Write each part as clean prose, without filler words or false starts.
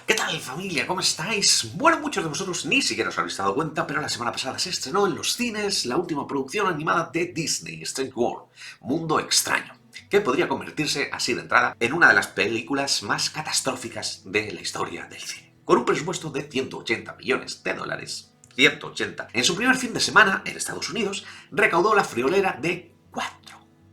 ¿Qué tal, familia? ¿Cómo estáis? Bueno, muchos de vosotros ni siquiera os habéis dado cuenta, pero la semana pasada se estrenó en los cines la última producción animada de Disney, Strange World, Mundo Extraño, que podría convertirse, así de entrada, en una de las películas más catastróficas de la historia del cine. Con un presupuesto de 180 millones de dólares, 180, en su primer fin de semana en Estados Unidos, recaudó la friolera de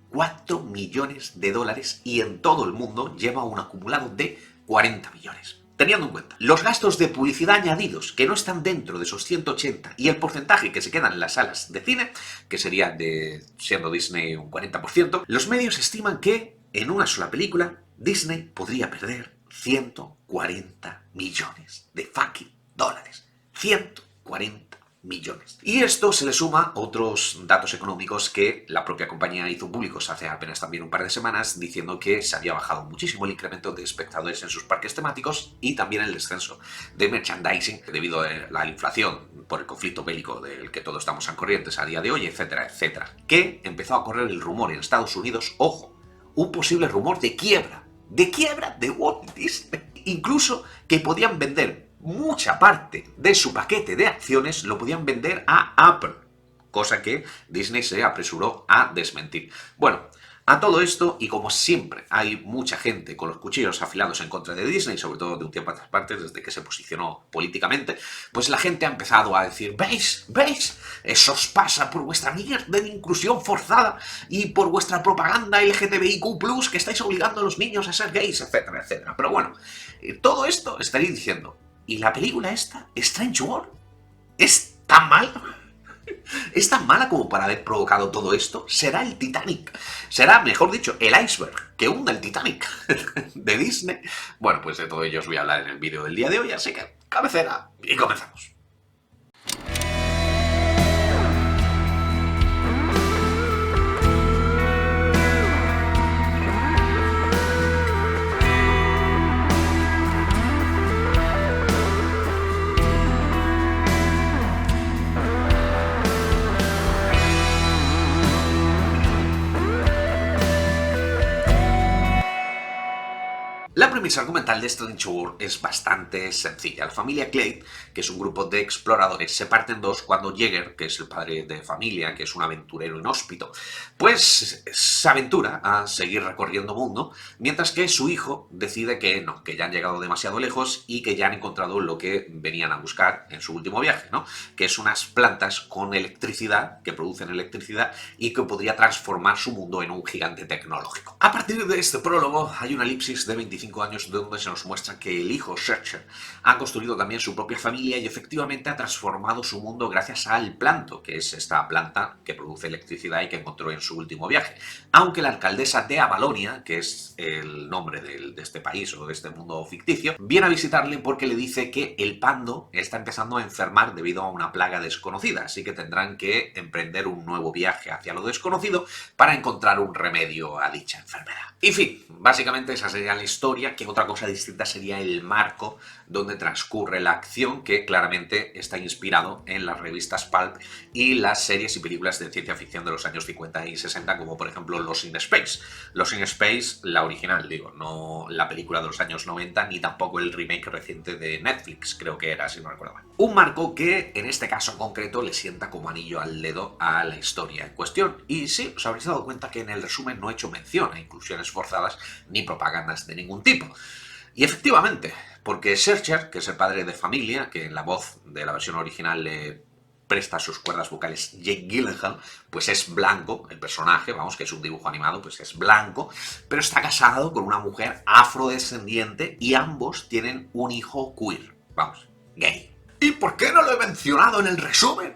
4 millones de dólares y en todo el mundo lleva un acumulado de 40 millones. Teniendo en cuenta los gastos de publicidad añadidos que no están dentro de esos 180 y el porcentaje que se quedan en las salas de cine, que sería de, siendo Disney un 40%, los medios estiman que en una sola película Disney podría perder 140 millones de fucking dólares. 140 millones. Y esto se le suma otros datos económicos que la propia compañía hizo públicos hace apenas también un par de semanas, diciendo que se había bajado muchísimo el incremento de espectadores en sus parques temáticos y también el descenso de merchandising debido a la inflación por el conflicto bélico del que todos estamos al corriente a día de hoy, etcétera, etcétera. Que empezó a correr el rumor en Estados Unidos, ojo, un posible rumor de quiebra de Walt Disney. Incluso que podían vender mucha parte de su paquete de acciones, lo podían vender a Apple, cosa que Disney se apresuró a desmentir. Bueno, a todo esto, y como siempre hay mucha gente con los cuchillos afilados en contra de Disney, sobre todo de un tiempo a estas partes, desde que se posicionó políticamente, pues la gente ha empezado a decir, ¿veis? Eso os pasa por vuestra mierda de inclusión forzada y por vuestra propaganda LGTBIQ+, que estáis obligando a los niños a ser gays, etcétera, etcétera. Pero bueno, todo esto estaréis diciendo, ¿y la película esta, Strange World, es tan mal? ¿Es tan mala como para haber provocado todo esto? ¿Será el Titanic? ¿Será, mejor dicho, el iceberg que hunda el Titanic de Disney? Bueno, pues de todo ello os voy a hablar en el vídeo del día de hoy, así que cabecera y comenzamos. La premisa argumental de Strange World es bastante sencilla. La familia Clade, que es un grupo de exploradores, se parte en dos cuando Jagger, que es el padre de familia, que es un aventurero inhóspito, pues se aventura a seguir recorriendo mundo, mientras que su hijo decide que no, que ya han llegado demasiado lejos y que ya han encontrado lo que venían a buscar en su último viaje, ¿no? Que es unas plantas con electricidad, que producen electricidad y que podría transformar su mundo en un gigante tecnológico. A partir de este prólogo hay una elipsis de 25 años donde se nos muestra que el hijo Searcher ha construido también su propia familia y efectivamente ha transformado su mundo gracias al Planto, que es esta planta que produce electricidad y que encontró en su último viaje. Aunque la alcaldesa de Avalonia, que es el nombre de este país o de este mundo ficticio, viene a visitarle porque le dice que el pando está empezando a enfermar debido a una plaga desconocida, así que tendrán que emprender un nuevo viaje hacia lo desconocido para encontrar un remedio a dicha enfermedad. En fin, básicamente esa sería la historia, que otra cosa distinta sería el marco donde transcurre la acción, que claramente está inspirado en las revistas Pulp y las series y películas de ciencia ficción de los años 50 y 60, como por ejemplo Lost in Space. Lost in Space, la original, digo, no la película de los años 90, ni tampoco el remake reciente de Netflix, creo que era, si no recuerdo mal. Un marco que, en este caso en concreto, le sienta como anillo al dedo a la historia en cuestión. Y sí, os habréis dado cuenta que en el resumen no he hecho mención a inclusiones forzadas ni propagandas de ningún tipo. Y efectivamente, porque Searcher, que es el padre de familia, que en la voz de la versión original le presta sus cuerdas vocales Jake Gyllenhaal, pues es blanco, el personaje, vamos, que es un dibujo animado, pues es blanco, pero está casado con una mujer afrodescendiente y ambos tienen un hijo queer, vamos, gay. ¿Y por qué no lo he mencionado en el resumen?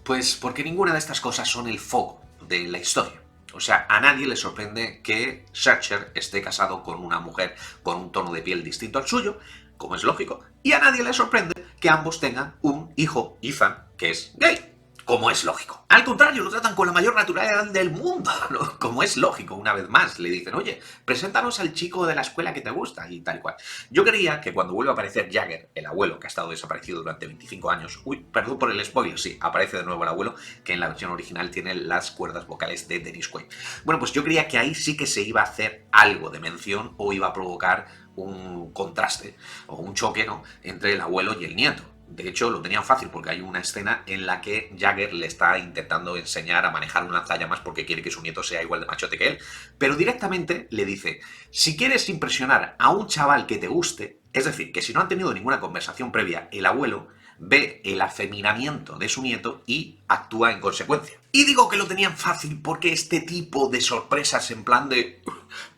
Pues porque ninguna de estas cosas son el foco de la historia. O sea, a nadie le sorprende que Searcher esté casado con una mujer con un tono de piel distinto al suyo, como es lógico, y a nadie le sorprende que ambos tengan un hijo, Ethan, que es gay, como es lógico. Al contrario, lo tratan con la mayor naturalidad del mundo, ¿no? Como es lógico, una vez más. Le dicen, oye, preséntanos al chico de la escuela que te gusta y tal y cual. Yo creía que cuando vuelve a aparecer Jagger, el abuelo, que ha estado desaparecido durante 25 años, uy, perdón por el spoiler, sí, aparece de nuevo el abuelo, que en la versión original tiene las cuerdas vocales de Dennis Quaid. Bueno, pues yo creía que ahí sí que se iba a hacer algo de mención o iba a provocar un contraste o un choque, ¿no?, entre el abuelo y el nieto. De hecho, lo tenían fácil porque hay una escena en la que Jagger le está intentando enseñar a manejar un lanzallamas porque quiere que su nieto sea igual de machote que él. Pero directamente le dice, si quieres impresionar a un chaval que te guste, es decir, que si no han tenido ninguna conversación previa, el abuelo ve el afeminamiento de su nieto y actúa en consecuencia. Y digo que lo tenían fácil porque este tipo de sorpresas en plan de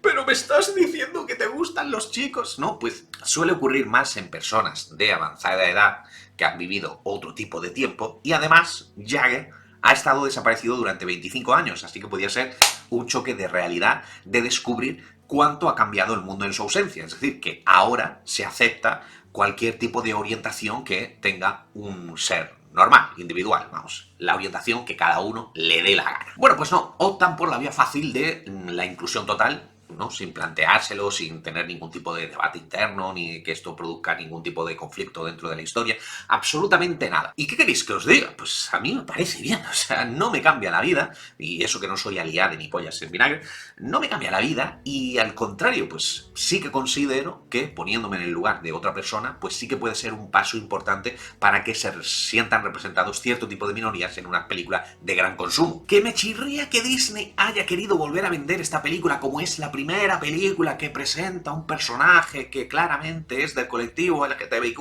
¿pero me estás diciendo que te gustan los chicos? No, pues suele ocurrir más en personas de avanzada edad que han vivido otro tipo de tiempo y además Jagger ha estado desaparecido durante 25 años, así que podría ser un choque de realidad de descubrir cuánto ha cambiado el mundo en su ausencia. Es decir, que ahora se acepta cualquier tipo de orientación que tenga un ser normal, individual, vamos, la orientación que cada uno le dé la gana. Bueno, pues no, optan por la vía fácil de la inclusión total, ¿no?, sin planteárselo, sin tener ningún tipo de debate interno, ni que esto produzca ningún tipo de conflicto dentro de la historia, absolutamente nada. ¿Y qué queréis que os diga? Pues a mí me parece bien, o sea, no me cambia la vida, y eso que no soy aliade ni pollas en vinagre, no me cambia la vida, y al contrario, pues sí que considero que poniéndome en el lugar de otra persona, pues sí que puede ser un paso importante para que se sientan representados cierto tipo de minorías en una película de gran consumo. Que me chirría que Disney haya querido volver a vender esta película como es la primera película que presenta un personaje que claramente es del colectivo LGTBIQ+,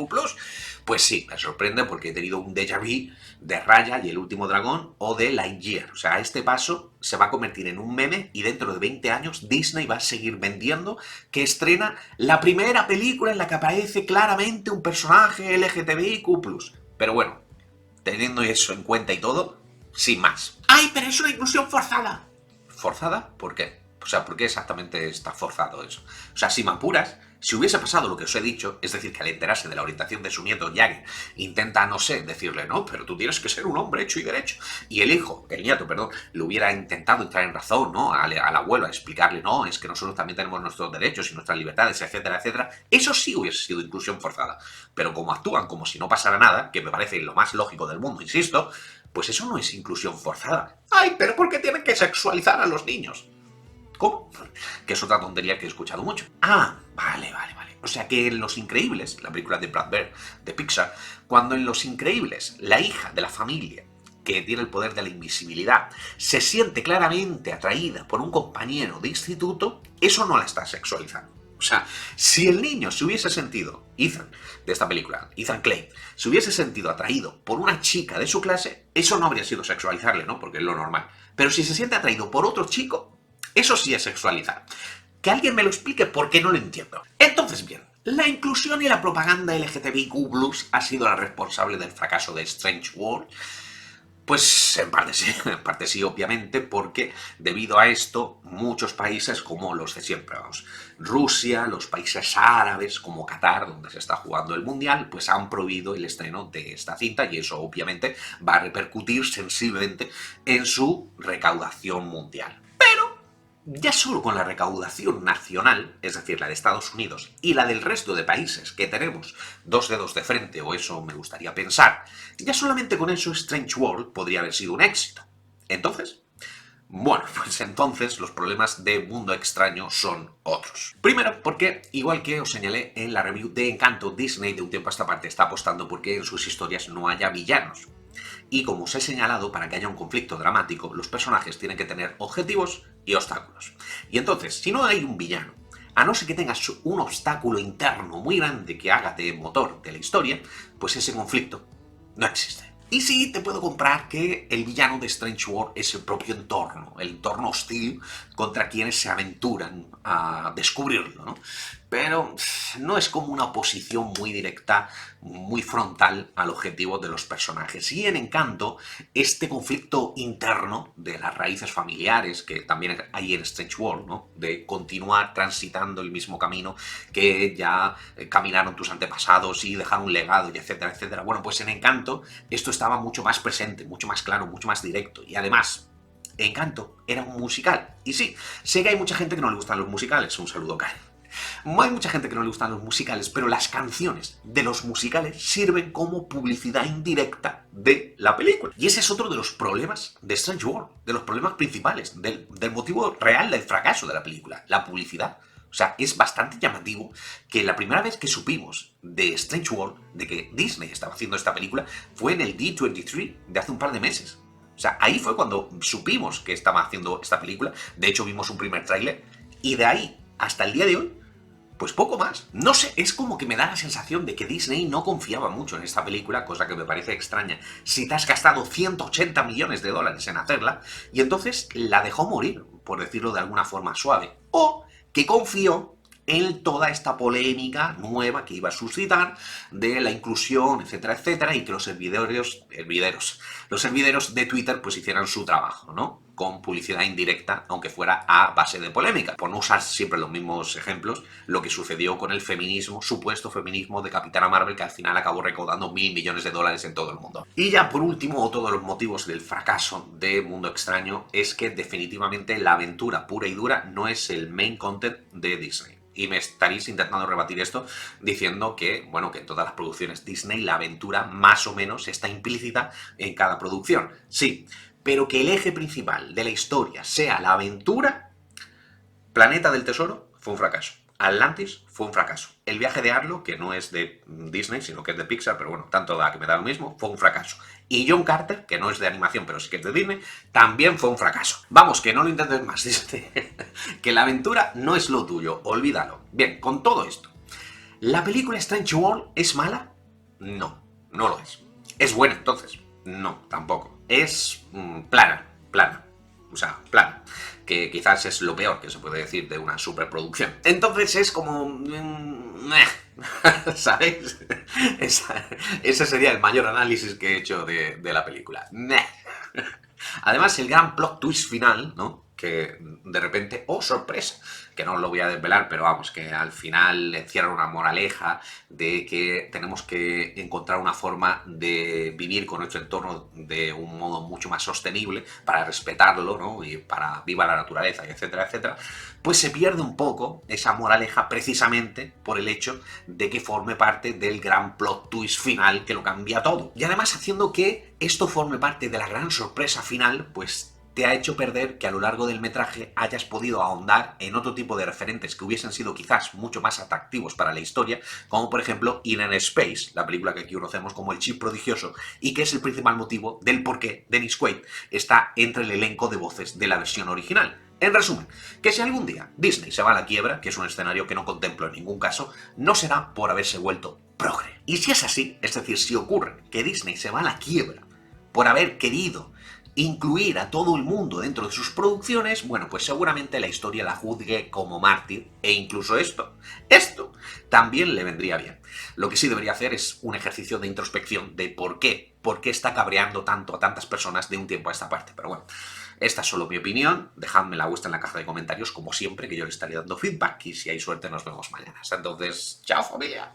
pues sí, me sorprende porque he tenido un déjà vu de Raya y el último dragón o de Lightyear. O sea, a este paso se va a convertir en un meme y dentro de 20 años Disney va a seguir vendiendo que estrena la primera película en la que aparece claramente un personaje LGTBIQ+. Pero bueno, teniendo eso en cuenta y todo, sin más. ¡Ay, pero es una inclusión forzada! ¿Forzada? ¿Por qué? O sea, ¿por qué exactamente está forzado eso? O sea, si me apuras, si hubiese pasado lo que os he dicho, es decir, que al enterarse de la orientación de su nieto, Jagger intenta, no sé, decirle, no, pero tú tienes que ser un hombre hecho y derecho, y el nieto, perdón, le hubiera intentado entrar en razón, ¿no?, al abuelo, a explicarle, no, es que nosotros también tenemos nuestros derechos y nuestras libertades, etcétera, etcétera, eso sí hubiese sido inclusión forzada. Pero como actúan como si no pasara nada, que me parece lo más lógico del mundo, insisto, pues eso no es inclusión forzada. ¡Ay, pero por qué tienen que sexualizar a los niños! ¿Cómo? Que es otra tontería que he escuchado mucho. Ah, vale. O sea que en Los Increíbles, la película de Brad Bird, de Pixar, cuando en Los Increíbles la hija de la familia, que tiene el poder de la invisibilidad, se siente claramente atraída por un compañero de instituto, eso no la está sexualizando. O sea, si el niño se hubiese sentido, Ethan, de esta película, Ethan Clay, se hubiese sentido atraído por una chica de su clase, eso no habría sido sexualizarle, ¿no?, porque es lo normal. Pero si se siente atraído por otro chico, eso sí es sexualizar. Que alguien me lo explique porque no lo entiendo. Entonces, bien, la inclusión y la propaganda LGTBIQ+ ha sido la responsable del fracaso de Strange World. Pues en parte sí, obviamente, porque debido a esto, muchos países como los de siempre, vamos, Rusia, los países árabes como Qatar, donde se está jugando el Mundial, pues han prohibido el estreno de esta cinta y eso obviamente va a repercutir sensiblemente en su recaudación mundial. Ya solo con la recaudación nacional, es decir, la de Estados Unidos, y la del resto de países que tenemos dos dedos de frente, o eso me gustaría pensar, ya solamente con eso Strange World podría haber sido un éxito. Entonces, bueno, pues entonces los problemas de Mundo Extraño son otros. Primero, porque, igual que os señalé en la review de Encanto, Disney de un tiempo a esta parte está apostando porque en sus historias no haya villanos. Y como os he señalado, para que haya un conflicto dramático, los personajes tienen que tener objetivos y obstáculos. Y entonces, si no hay un villano, a no ser que tengas un obstáculo interno muy grande que haga de motor de la historia, pues ese conflicto no existe. Y sí, te puedo comprar que el villano de Strange World es el propio entorno, el entorno hostil contra quienes se aventuran a descubrirlo, ¿no? Pero no es como una oposición muy directa, muy frontal al objetivo de los personajes. Y en Encanto, este conflicto interno de las raíces familiares, que también hay en Strange World, ¿no?, de continuar transitando el mismo camino que ya caminaron tus antepasados y dejar un legado, y etcétera, etcétera. Bueno, pues en Encanto esto estaba mucho más presente, mucho más claro, mucho más directo. Y además, Encanto era un musical. Y sí, sé que hay mucha gente que no le gustan los musicales. Un saludo, Karen. Hay mucha gente que no le gustan los musicales, pero las canciones de los musicales sirven como publicidad indirecta de la película. Y ese es otro de los problemas de Strange World, de los problemas principales, del motivo real del fracaso de la película, la publicidad. O sea, es bastante llamativo que la primera vez que supimos de Strange World, de que Disney estaba haciendo esta película, fue en el D23 de hace un par de meses. O sea, ahí fue cuando supimos que estaba haciendo esta película. De hecho, vimos un primer tráiler. Y de ahí hasta el día de hoy, pues poco más. No sé, es como que me da la sensación de que Disney no confiaba mucho en esta película, cosa que me parece extraña. Si te has gastado 180 millones de dólares en hacerla, y entonces la dejó morir, por decirlo de alguna forma suave. O que confió en toda esta polémica nueva que iba a suscitar de la inclusión, etcétera, etcétera, y que los servideros de Twitter pues hicieran su trabajo, ¿no? Con publicidad indirecta, aunque fuera a base de polémica. Por no usar siempre los mismos ejemplos, lo que sucedió con el feminismo, supuesto feminismo de Capitana Marvel, que al final acabó recaudando 1.000 millones de dólares en todo el mundo. Y ya por último, otro de los motivos del fracaso de Mundo Extraño es que definitivamente la aventura pura y dura no es el main content de Disney. Y me estaréis intentando rebatir esto diciendo que, bueno, que en todas las producciones Disney la aventura más o menos está implícita en cada producción. Sí, pero que el eje principal de la historia sea la aventura, Planeta del Tesoro fue un fracaso. Atlantis fue un fracaso. El viaje de Arlo, que no es de Disney, sino que es de Pixar, pero bueno, tanto da que me da lo mismo, fue un fracaso. Y John Carter, que no es de animación, pero sí que es de Disney, también fue un fracaso. Vamos, que no lo intentes más, dice. Que la aventura no es lo tuyo, olvídalo. Bien, con todo esto, ¿la película Strange World es mala? No, no lo es. ¿Es buena entonces? No, tampoco. Es plana. O sea, plana. Que quizás es lo peor que se puede decir de una superproducción. Entonces es como... ¿sabéis? Ese sería el mayor análisis que he hecho de la película. Además, el gran plot twist final, ¿no? Que de repente, ¡oh, sorpresa! Que no os lo voy a desvelar, pero vamos, que al final encierra una moraleja de que tenemos que encontrar una forma de vivir con nuestro entorno de un modo mucho más sostenible para respetarlo, ¿no? Y para viva la naturaleza, etcétera, etcétera. Pues se pierde un poco esa moraleja precisamente por el hecho de que forme parte del gran plot twist final que lo cambia todo. Y además haciendo que esto forme parte de la gran sorpresa final, pues te ha hecho perder que a lo largo del metraje hayas podido ahondar en otro tipo de referentes que hubiesen sido quizás mucho más atractivos para la historia, como por ejemplo Inner Space, la película que aquí conocemos como El Chip Prodigioso, y que es el principal motivo del por qué Dennis Quaid está entre el elenco de voces de la versión original. En resumen, que si algún día Disney se va a la quiebra, que es un escenario que no contemplo en ningún caso, no será por haberse vuelto progre. Y si es así, es decir, si ocurre que Disney se va a la quiebra por haber querido incluir a todo el mundo dentro de sus producciones, bueno, pues seguramente la historia la juzgue como mártir, e incluso esto también le vendría bien. Lo que sí debería hacer es un ejercicio de introspección de por qué está cabreando tanto a tantas personas de un tiempo a esta parte, pero bueno. Esta es solo mi opinión, dejadme la vuestra en la caja de comentarios como siempre, que yo le estaré dando feedback y si hay suerte nos vemos mañana. Entonces, chao familia.